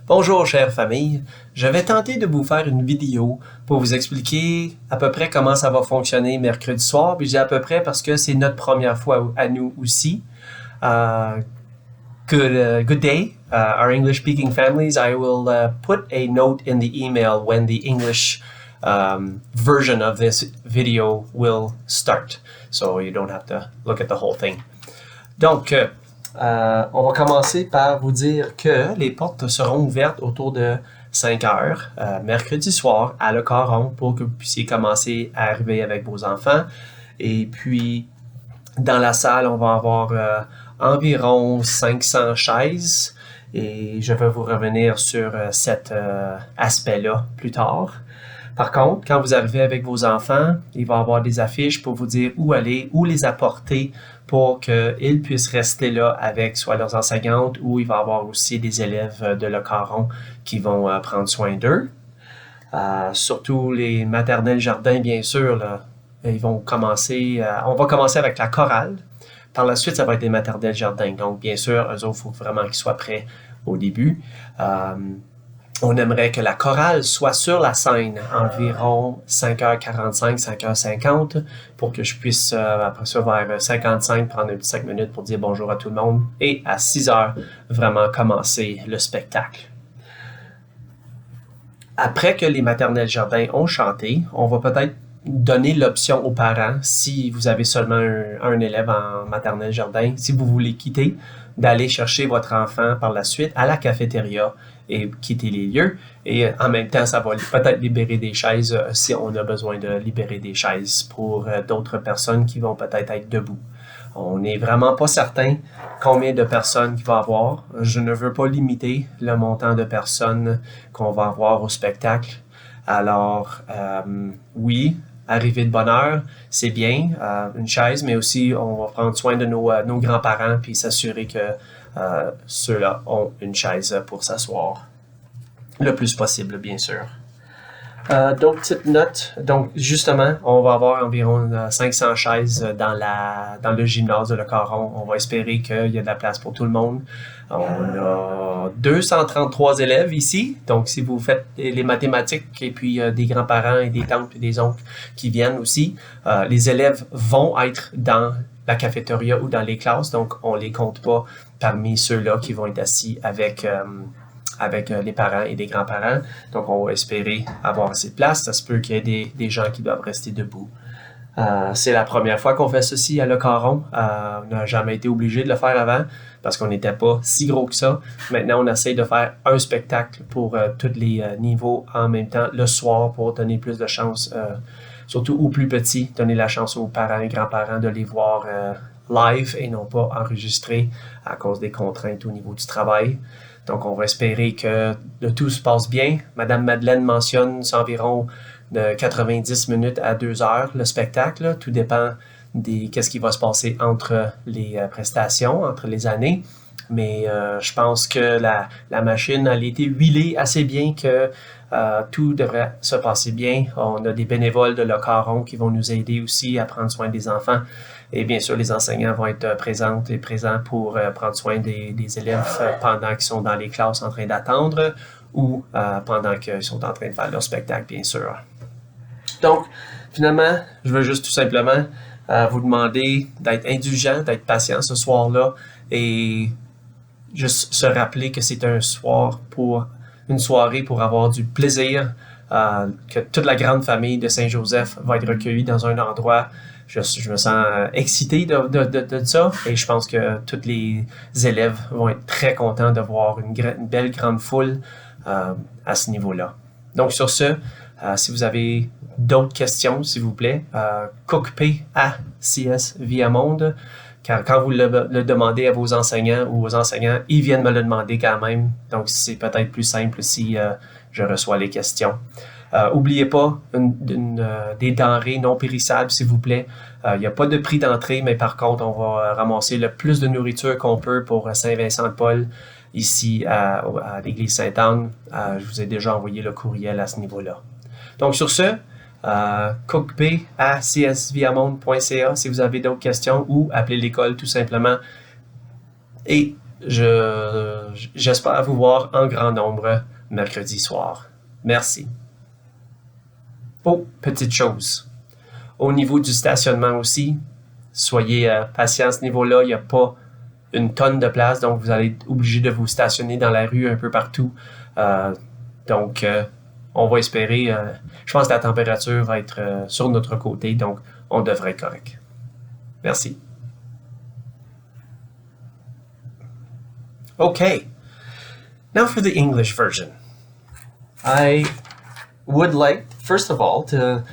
Bonjour chère famille, je vais tenter de vous faire une vidéo pour vous expliquer à peu près comment ça va fonctionner mercredi soir. Puis je dis à peu près parce que c'est notre première fois à nous aussi. Good day, our English speaking families. I will put a note in the email when the English version of this video will start. So you don't have to look at the whole thing. Donc, on va commencer par vous dire que les portes seront ouvertes autour de 5 heures, mercredi soir, à Le Caron, pour que vous puissiez commencer à arriver avec vos enfants. Et puis, dans la salle, on va avoir environ 500 chaises. Et je vais vous revenir sur cet aspect-là plus tard. Par contre, quand vous arrivez avec vos enfants, il va y avoir des affiches pour vous dire où aller, où les apporter pour qu'ils puissent rester là avec soit leurs enseignantes ou il va y avoir aussi des élèves de Le Caron qui vont prendre soin d'eux. Surtout les maternelles jardins, bien sûr, là, ils vont commencer, on va commencer avec la chorale. Par la suite, ça va être des maternelles jardins. Donc, bien sûr, eux autres, il faut vraiment qu'ils soient prêts au début. On aimerait que la chorale soit sur la scène environ 5h45, 5h50 pour que je puisse, après ça, vers 55, prendre un petit 5 minutes pour dire bonjour à tout le monde et à 6h, vraiment commencer le spectacle. Après que les maternelles jardins ont chanté, on va peut-être donner l'option aux parents, si vous avez seulement un élève en maternelle jardin, si vous voulez quitter, d'aller chercher votre enfant par la suite à la cafétéria et quitter les lieux. Et en même temps, ça va peut-être libérer des chaises si on a besoin de libérer des chaises pour d'autres personnes qui vont peut-être être debout. On n'est vraiment pas certain combien de personnes qu'il va y avoir. Je ne veux pas limiter le montant de personnes qu'on va avoir au spectacle. Alors, oui, arriver de bonne heure, c'est bien, une chaise, mais aussi on va prendre soin de nos grands-parents puis s'assurer que ceux-là ont une chaise pour s'asseoir. Le plus possible, bien sûr. D'autres petites notes. Donc, justement, on va avoir environ 500 chaises dans le gymnase de Le Caron. On va espérer qu'il y a de la place pour tout le monde. On a 233 élèves ici. Donc, si vous faites les mathématiques et puis des grands-parents et des tantes et des oncles qui viennent aussi, les élèves vont être dans la cafétéria ou dans les classes. Donc, on les compte pas parmi ceux-là qui vont être assis avec les parents et les grands-parents. Donc, on va espérer avoir assez de place. Ça se peut qu'il y ait des gens qui doivent rester debout. C'est la première fois qu'on fait ceci à Le Caron. On n'a jamais été obligé de le faire avant parce qu'on n'était pas si gros que ça. Maintenant, on essaie de faire un spectacle pour tous les niveaux en même temps le soir pour donner plus de chance, surtout aux plus petits, donner la chance aux parents et grands-parents de les voir live et non pas enregistrés à cause des contraintes au niveau du travail. Donc, on va espérer que le tout se passe bien. Madame Madeleine mentionne c'est environ de 90 minutes à 2 heures le spectacle. Tout dépend qu'est-ce qui va se passer entre les prestations, entre les années. Mais je pense que la machine a été huilée assez bien que tout devrait se passer bien. On a des bénévoles de Le Caron qui vont nous aider aussi à prendre soin des enfants. Et bien sûr, les enseignants vont être présents pour prendre soin des élèves pendant qu'ils sont dans les classes en train d'attendre ou pendant qu'ils sont en train de faire leur spectacle, bien sûr. Donc, finalement, je veux juste tout simplement vous demander d'être indulgent, d'être patient ce soir-là et juste se rappeler que c'est une soirée pour avoir du plaisir, que toute la grande famille de Saint-Joseph va être recueillie dans un endroit. Je me sens excité de ça et je pense que tous les élèves vont être très contents de voir une belle grande foule à ce niveau-là. Donc sur ce, si vous avez d'autres questions, s'il vous plaît, cookpay à CS Viamonde, car quand vous le demandez à vos enseignants ou aux enseignants, ils viennent me le demander quand même. Donc c'est peut-être plus simple si je reçois les questions. Oubliez pas des denrées non périssables, s'il vous plaît. Il n'y a pas de prix d'entrée, mais par contre, on va ramasser le plus de nourriture qu'on peut pour Saint-Vincent-de-Paul, ici à l'église Sainte-Anne. Je vous ai déjà envoyé le courriel à ce niveau-là. Donc sur ce, cookpay à csviamonde.ca si vous avez d'autres questions ou appelez l'école tout simplement. Et J'espère vous voir en grand nombre mercredi soir. Merci. Oh, petite chose. Au niveau du stationnement aussi, soyez patient à ce niveau-là. Il n'y a pas une tonne de place, donc vous allez être obligé de vous stationner dans la rue un peu partout. Donc, on va espérer. Je pense que la température va être sur notre côté, donc on devrait être correct. Merci. Okay, now for the English version. I would like, first of all, to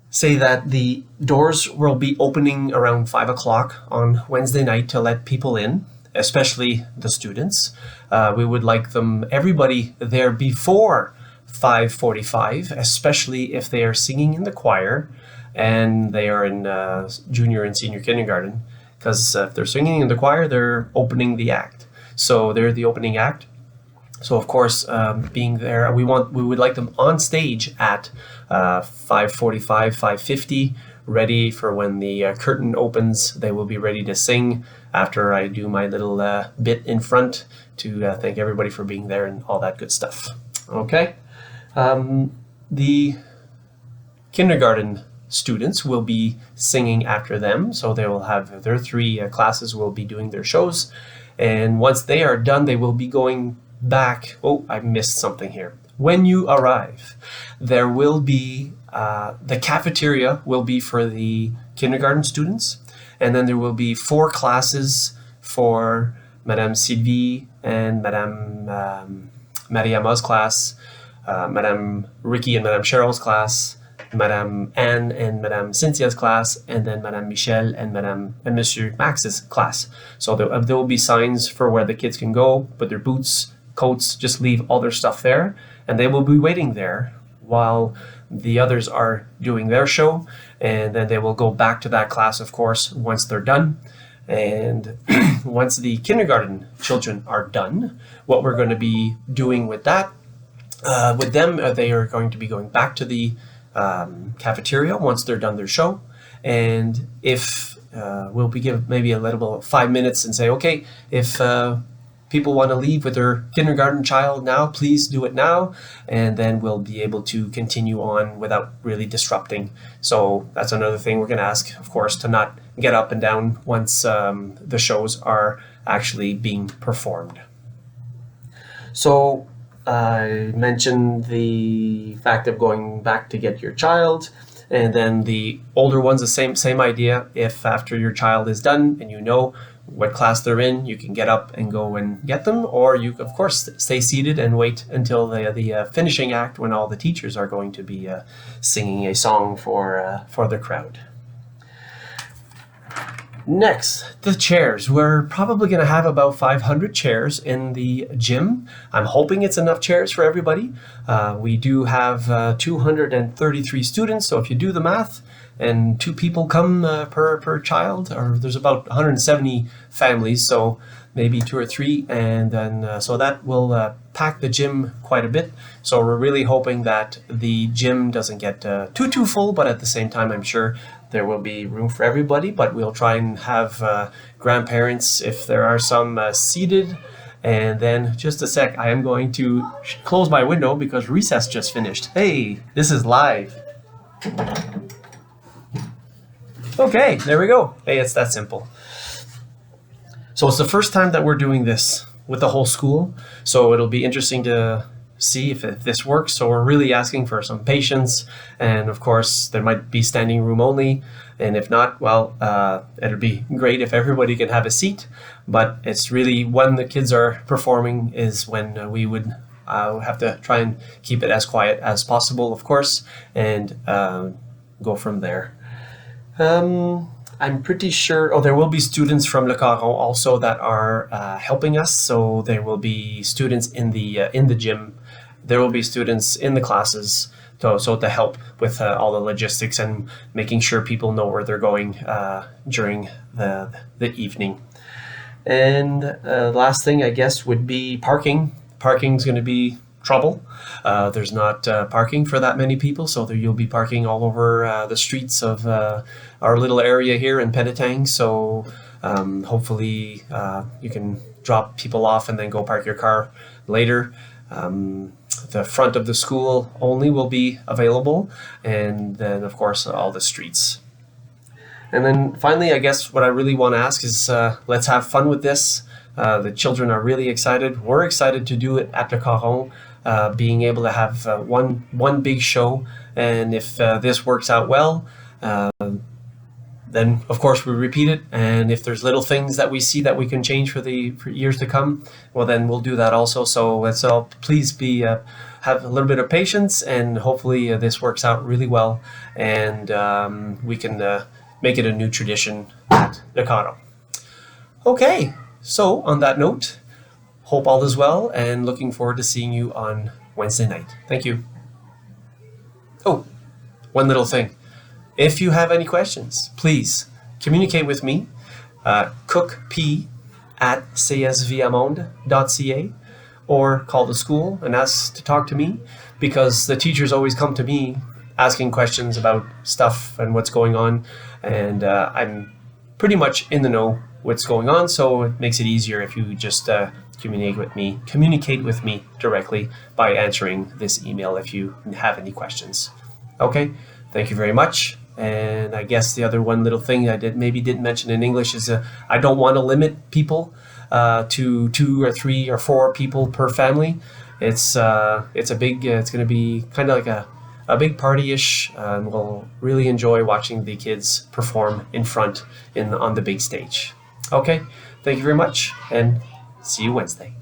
say that the doors will be opening around 5 o'clock on Wednesday night to let people in, especially the students. We would like everybody there before 5:45, especially if they are singing in the choir and they are in junior and senior kindergarten, because if they're singing in the choir, they're opening the act. So they're the opening act. So of course, being there, we would like them on stage at 5:45, 5:50, ready for when the curtain opens. They will be ready to sing after I do my little bit in front to thank everybody for being there and all that good stuff. Okay. The kindergarten students will be singing after them, so they will have their three classes will be doing their shows, and once they are done, they will be going back. Oh, I missed something here. When you arrive, there will be the cafeteria will be for the kindergarten students, and then there will be 4 classes for Madame Sylvie and Madame Mariama's class, Madame Ricky and Madame Cheryl's class, Madame Anne and Madame Cynthia's class, and then Madame Michelle and Monsieur Max's class. So there will be signs for where the kids can go, put their boots, coats, just leave all their stuff there, and they will be waiting there while the others are doing their show, and then they will go back to that class, of course, once they're done. And once the kindergarten children are done, what we're going to be doing with that, with them, they are going to be going back to the cafeteria once they're done their show. And if we'll be give maybe a little 5 minutes and say, okay, if people want to leave with their kindergarten child now, please do it now, and then we'll be able to continue on without really disrupting. So that's another thing we're going to ask, of course, to not get up and down once the shows are actually being performed. So I mentioned the fact of going back to get your child, and then the older ones, the same idea. If after your child is done and you know what class they're in, you can get up and go and get them, or you of course stay seated and wait until the finishing act when all the teachers are going to be singing a song for the crowd. Next, the chairs. We're probably going to have about 500 chairs in the gym. I'm hoping it's enough chairs for everybody. We do have 233 students, so if you do the math, and 2 people come per child, or there's about 170 families, so maybe 2 or 3, and then so that will pack the gym quite a bit. So we're really hoping that the gym doesn't get too full, but at the same time, I'm sure there will be room for everybody, but we'll try and have grandparents, if there are some, seated. And then just a sec, I am going to close my window because recess just finished. Hey, this is live. Okay, there we go. Hey, it's that simple. So it's the first time that we're doing this with the whole school, so it'll be interesting to see if this works. So we're really asking for some patience, and of course there might be standing room only, and if not, well, it'll be great if everybody can have a seat, but it's really when the kids are performing is when we would have to try and keep it as quiet as possible, of course, and go from there. I'm pretty sure, there will be students from Le Caron also that are helping us. So there will be students in the gym. There will be students in the classes to help with all the logistics and making sure people know where they're going during the evening. And last thing, I guess, would be parking. Parking's going to be trouble. There's not parking for that many people, so you'll be parking all over the streets of our little area here in Penetang. So hopefully you can drop people off and then go park your car later. The front of the school only will be available, and then of course all the streets. And then finally, I guess what I really want to ask is let's have fun with this. The children are really excited. We're excited to do it at Le Coron, being able to have one big show. And if this works out well, then of course we repeat it. And if there's little things that we see that we can change for years to come, well then we'll do that also. So let's all please have a little bit of patience, and hopefully this works out really well, and we can make it a new tradition at Le Coron. Okay, so on that note, hope all is well, and looking forward to seeing you on Wednesday night. Thank you. Oh, one little thing. If you have any questions, please communicate with me, cookp@csvamonde.ca, or call the school and ask to talk to me, because the teachers always come to me asking questions about stuff and what's going on, and I'm pretty much in the know what's going on, so it makes it easier if you just communicate with me directly by answering this email if you have any questions. Okay, thank you very much. And I guess the other one little thing I didn't mention in English is I don't want to limit people to 2 or 3 or 4 people per family. It's going to be kind of like a big party-ish, and we'll really enjoy watching the kids perform in front on the big stage. Okay, thank you very much, and see you Wednesday.